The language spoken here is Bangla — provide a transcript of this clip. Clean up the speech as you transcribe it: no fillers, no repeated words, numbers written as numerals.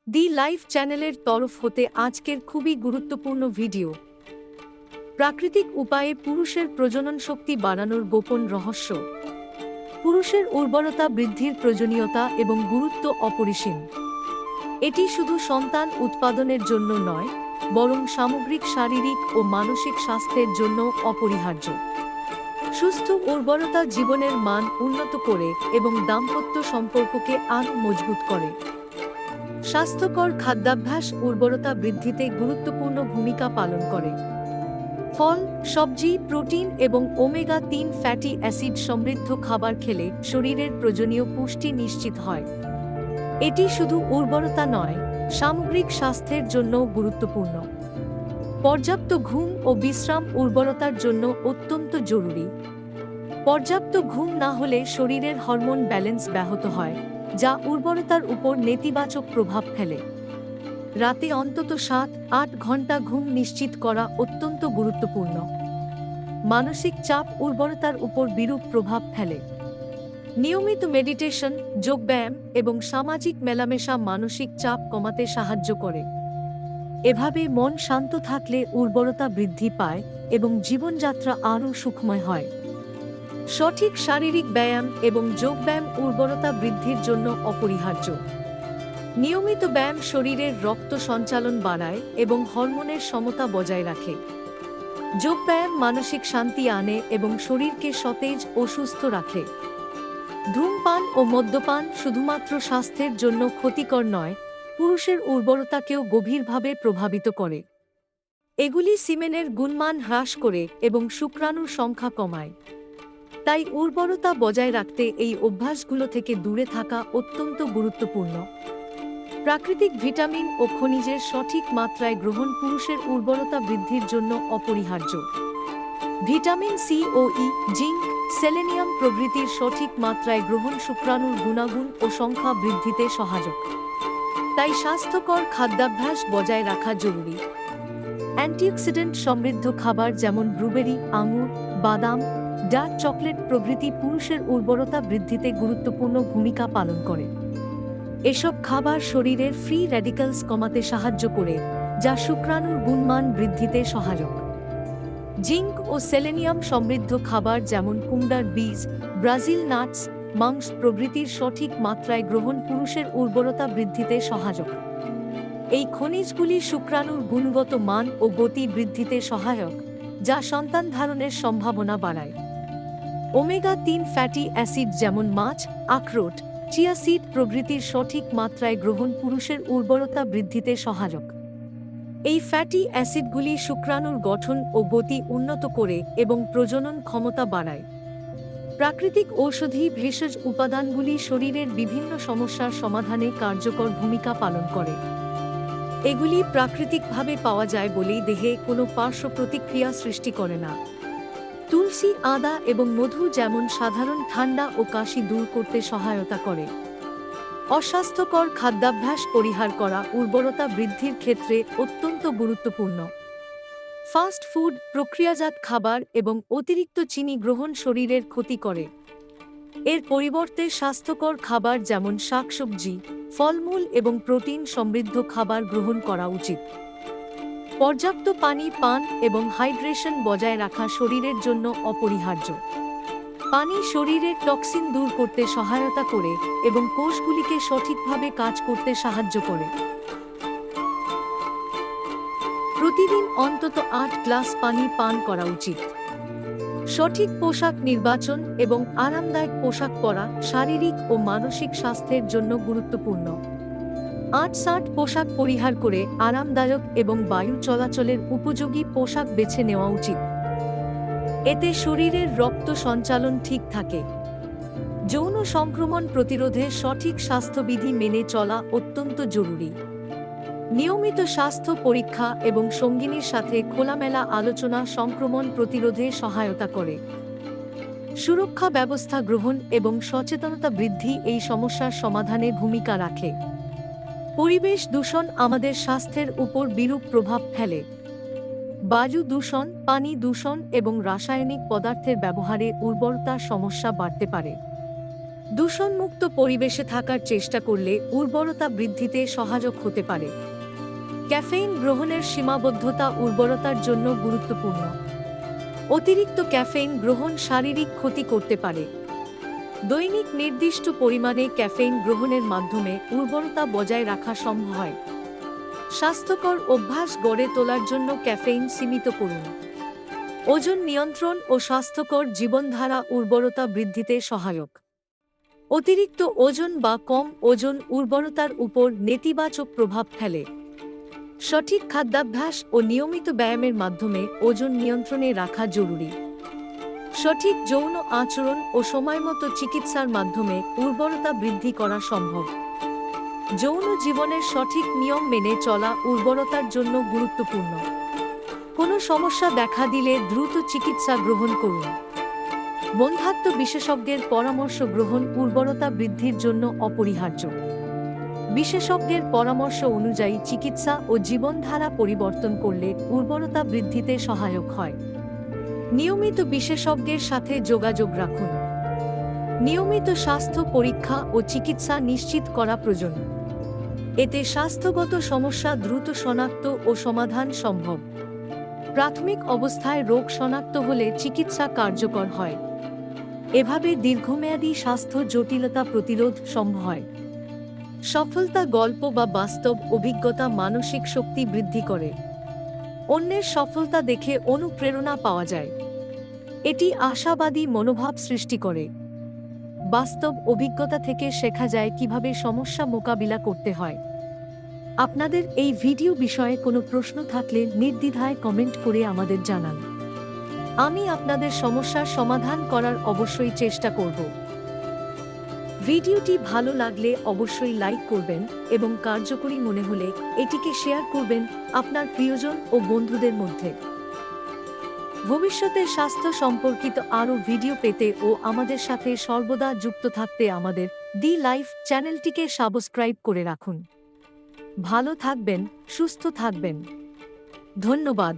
দি লাইফ চ্যানেলের তরফ হতে আজকের খুবই গুরুত্বপূর্ণ ভিডিও। প্রাকৃতিক উপায়ে পুরুষের প্রজনন শক্তি বাড়ানোর গোপন রহস্য। পুরুষের উর্বরতা বৃদ্ধির প্রয়োজনীয়তা এবং গুরুত্ব অপরিসীম। এটি শুধু সন্তান উৎপাদনের জন্য নয়, বরং সামগ্রিক শারীরিক ও মানসিক স্বাস্থ্যের জন্য অপরিহার্য। সুস্থ উর্বরতা জীবনের মান উন্নত করে এবং দাম্পত্য সম্পর্ককে আরও মজবুত করে। স্বাস্থ্যকর খাদ্যাভ্যাস উর্বরতা বৃদ্ধিতে গুরুত্বপূর্ণ ভূমিকা পালন করে। ফল, সবজি, প্রোটিন এবং ওমেগা-3 ফ্যাটি অ্যাসিড সমৃদ্ধ খাবার খেলে শরীরের প্রয়োজনীয় পুষ্টি নিশ্চিত হয়। এটি শুধু উর্বরতা নয়, সামগ্রিক স্বাস্থ্যের জন্যও গুরুত্বপূর্ণ। পর্যাপ্ত ঘুম ও বিশ্রাম উর্বরতার জন্য অত্যন্ত জরুরি। পর্যাপ্ত ঘুম না হলে শরীরের হরমোন ব্যালেন্স ব্যাহত হয়, যা উর্বরতার উপর নেতিবাচক প্রভাব ফেলে। রাতে অন্তত 7-8 ঘন্টা ঘুম নিশ্চিত করা অত্যন্ত গুরুত্বপূর্ণ। মানসিক চাপ উর্বরতার উপর বিরূপ প্রভাব ফেলে। নিয়মিত মেডিটেশন, যোগব্যায়াম এবং সামাজিক মেলামেশা মানসিক চাপ কমাতে সাহায্য করে। এভাবে মন শান্ত থাকলে উর্বরতা বৃদ্ধি পায় এবং জীবনযাত্রা আরও সুখময় হয়। সঠিক শারীরিক ব্যায়াম এবং যোগব্যায়াম উর্বরতা বৃদ্ধির জন্য অপরিহার্য। নিয়মিত ব্যায়াম শরীরের রক্ত সঞ্চালন বাড়ায় এবং হরমোনের সমতা বজায় রাখে। যোগব্যায়াম মানসিক শান্তি আনে এবং শরীরকে সতেজ ও সুস্থ রাখে। ধূমপান ও মদ্যপান শুধুমাত্র স্বাস্থ্যের জন্য ক্ষতিকর নয়, পুরুষের উর্বরতাকেও গভীরভাবে প্রভাবিত করে। এগুলি সিমেনের গুণমান হ্রাস করে এবং শুক্রাণুর সংখ্যা কমায়। তাই উর্বরতা বজায় রাখতে এই অভ্যাসগুলো থেকে দূরে থাকা অত্যন্ত গুরুত্বপূর্ণ। প্রাকৃতিক ভিটামিন ও খনিজের সঠিক মাত্রায় গ্রহণ পুরুষের উর্বরতা বৃদ্ধির জন্য অপরিহার্য। ভিটামিন সি ও ই, জিঙ্ক, সেলেনিয়াম প্রভৃতির সঠিক মাত্রায় গ্রহণ শুক্রাণুর গুণাগুণ ও সংখ্যা বৃদ্ধিতে সহায়ক। তাই স্বাস্থ্যকর খাদ্যাভ্যাস বজায় রাখা জরুরি। অ্যান্টিঅক্সিডেন্ট সমৃদ্ধ খাবার যেমন ব্লুবেরি, আঙুর, বাদাম, ডার্ক চকলেট প্রভৃতি পুরুষের উর্বরতা বৃদ্ধিতে গুরুত্বপূর্ণ ভূমিকা পালন করে। এসব খাবার শরীরের ফ্রি র্যাডিক্যালস কমাতে সাহায্য করে, যা শুক্রাণুর গুণমান বৃদ্ধিতে সহায়ক। জিঙ্ক ও সেলেনিয়াম সমৃদ্ধ খাবার যেমন কুমড়ার বীজ, ব্রাজিল নাটস, মাংস প্রভৃতির সঠিক মাত্রায় গ্রহণ পুরুষের উর্বরতা বৃদ্ধিতে সহায়ক। এই খনিজগুলি শুক্রাণুর গুণগত মান ও গতি বৃদ্ধিতে সহায়ক, যা সন্তান ধারণের সম্ভাবনা বাড়ায়। ওমেগা-3 ফ্যাটি অ্যাসিড যেমন মাছ, আখরোট, চিয়া সিড প্রভৃতির সঠিক মাত্রায় গ্রহণ পুরুষের উর্বরতা বৃদ্ধিতে সহায়ক। এই ফ্যাটি অ্যাসিডগুলি শুক্রাণুর গঠন ও গতি উন্নত করে এবং প্রজনন ক্ষমতা বাড়ায়। প্রাকৃতিক ঔষধি ভেষজ উপাদানগুলি শরীরের বিভিন্ন সমস্যার সমাধানে কার্যকর ভূমিকা পালন করে। এগুলি প্রাকৃতিকভাবে পাওয়া যায় বলেই দেহে কোনো পার্শ্ব প্রতিক্রিয়া সৃষ্টি করে না। তুলসী, আদা এবং মধু যেমন সাধারণ ঠান্ডা ও কাশি দূর করতে সহায়তা করে। অস্বাস্থ্যকর খাদ্যাভ্যাস পরিহার করা উর্বরতা বৃদ্ধির ক্ষেত্রে অত্যন্ত গুরুত্বপূর্ণ। ফাস্ট ফুড, প্রক্রিয়াজাত খাবার এবং অতিরিক্ত চিনি গ্রহণ শরীরের ক্ষতি করে। এর পরিবর্তে স্বাস্থ্যকর খাবার যেমন শাকসবজি, ফলমূল এবং প্রোটিন সমৃদ্ধ খাবার গ্রহণ করা উচিত। পর্যাপ্ত পানি পান এবং হাইড্রেশন বজায় রাখা শরীরের জন্য অপরিহার্য। পানি শরীরের টক্সিন দূর করতে সহায়তা করে এবং কোষগুলিকে সঠিকভাবে কাজ করতে সাহায্য করে। প্রতিদিন অন্তত 8 গ্লাস পানি পান করা উচিত। সঠিক পোশাক নির্বাচন এবং আরামদায়ক পোশাক পরা শারীরিক ও মানসিক স্বাস্থ্যের জন্য গুরুত্বপূর্ণ। আঁটসাঁট পোশাক পরিহার করে আরামদায়ক এবং বায়ু চলাচলের উপযোগী পোশাক বেছে নেওয়া উচিত। এতে শরীরের রক্ত সঞ্চালন ঠিক থাকে। যৌন সংক্রমণ প্রতিরোধে সঠিক স্বাস্থ্যবিধি মেনে চলা অত্যন্ত জরুরি। নিয়মিত স্বাস্থ্য পরীক্ষা এবং সঙ্গিনীর সাথে খোলামেলা আলোচনা সংক্রমণ প্রতিরোধে সহায়তা করে। সুরক্ষা ব্যবস্থা গ্রহণ এবং সচেতনতা বৃদ্ধি এই সমস্যার সমাধানে ভূমিকা রাখে। পরিবেশ দূষণ আমাদের স্বাস্থ্যের উপর বিরূপ প্রভাব ফেলে। বায়ু দূষণ, পানি দূষণ এবং রাসায়নিক পদার্থের ব্যবহারে উর্বরতার সমস্যা বাড়তে পারে। দূষণমুক্ত পরিবেশে থাকার চেষ্টা করলে উর্বরতা বৃদ্ধিতে সহায়ক হতে পারে। ক্যাফেইন গ্রহণের সীমাবদ্ধতা উর্বরতার জন্য গুরুত্বপূর্ণ। অতিরিক্ত ক্যাফেইন গ্রহণ শারীরিক ক্ষতি করতে পারে। দৈনিক নির্দিষ্ট পরিমাণে ক্যাফেইন গ্রহণের মাধ্যমে উর্বরতা বজায় রাখা সম্ভব হয়। স্বাস্থ্যকর অভ্যাস গড়ে তোলার জন্য ক্যাফেইন সীমিত করুন। ওজন নিয়ন্ত্রণ ও স্বাস্থ্যকর জীবনধারা উর্বরতা বৃদ্ধিতে সহায়ক। অতিরিক্ত ওজন বা কম ওজন উর্বরতার উপর নেতিবাচক প্রভাব ফেলে। সঠিক খাদ্যাভ্যাস ও নিয়মিত ব্যায়ামের মাধ্যমে ওজন নিয়ন্ত্রণে রাখা জরুরি। সঠিক যৌন আচরণ ও সময়মতো চিকিৎসার মাধ্যমে উর্বরতা বৃদ্ধি করা সম্ভব। যৌন জীবনের সঠিক নিয়ম মেনে চলা উর্বরতার জন্য গুরুত্বপূর্ণ। কোনো সমস্যা দেখা দিলে দ্রুত চিকিৎসা গ্রহণ করুন। বন্ধ্যাত্ব বিশেষজ্ঞের পরামর্শ গ্রহণ উর্বরতা বৃদ্ধির জন্য অপরিহার্য। বিশেষজ্ঞের পরামর্শ অনুযায়ী চিকিৎসা ও জীবনধারা পরিবর্তন করলে উর্বরতা বৃদ্ধিতে সহায়ক হয়। নিয়মিত বিশেষজ্ঞের সাথে যোগাযোগ রাখুন। নিয়মিত স্বাস্থ্য পরীক্ষা ও চিকিৎসা নিশ্চিত করা প্রয়োজন। এতে স্বাস্থ্যগত সমস্যা দ্রুত শনাক্ত ও সমাধান সম্ভব। প্রাথমিক অবস্থায় রোগ শনাক্ত হলে চিকিৎসা কার্যকর হয়। এভাবে দীর্ঘমেয়াদী স্বাস্থ্য জটিলতা প্রতিরোধ সম্ভব হয়। সফলতা গল্প বা বাস্তব অভিজ্ঞতা মানসিক শক্তি বৃদ্ধি করে। অন্যের সফলতা দেখে অনুপ্রেরণা পাওয়া যায়। এটি আশাবাদী মনোভাব সৃষ্টি করে। বাস্তব অভিজ্ঞতা থেকে শেখা যায় কিভাবে সমস্যা মোকাবিলা করতে হয়। আপনাদের এই ভিডিও বিষয়ে কোনো প্রশ্ন থাকলে নির্দ্বিধায় কমেন্ট করে আমাদের জানান। আমি আপনাদের সমস্যার সমাধান করার অবশ্যই চেষ্টা করব। ভিডিওটি ভালো লাগলে অবশ্যই লাইক করবেন এবং কার্যকরী মনে হলে এটিকে শেয়ার করবেন আপনার প্রিয়জন ও বন্ধুদের মধ্যে। ভবিষ্যতে স্বাস্থ্য সম্পর্কিত আরও ভিডিও পেতে ও আমাদের সাথে সর্বদা যুক্ত থাকতে আমাদের দি লাইফ চ্যানেলটিকে সাবস্ক্রাইব করে রাখুন। ভালো থাকবেন, সুস্থ থাকবেন। ধন্যবাদ।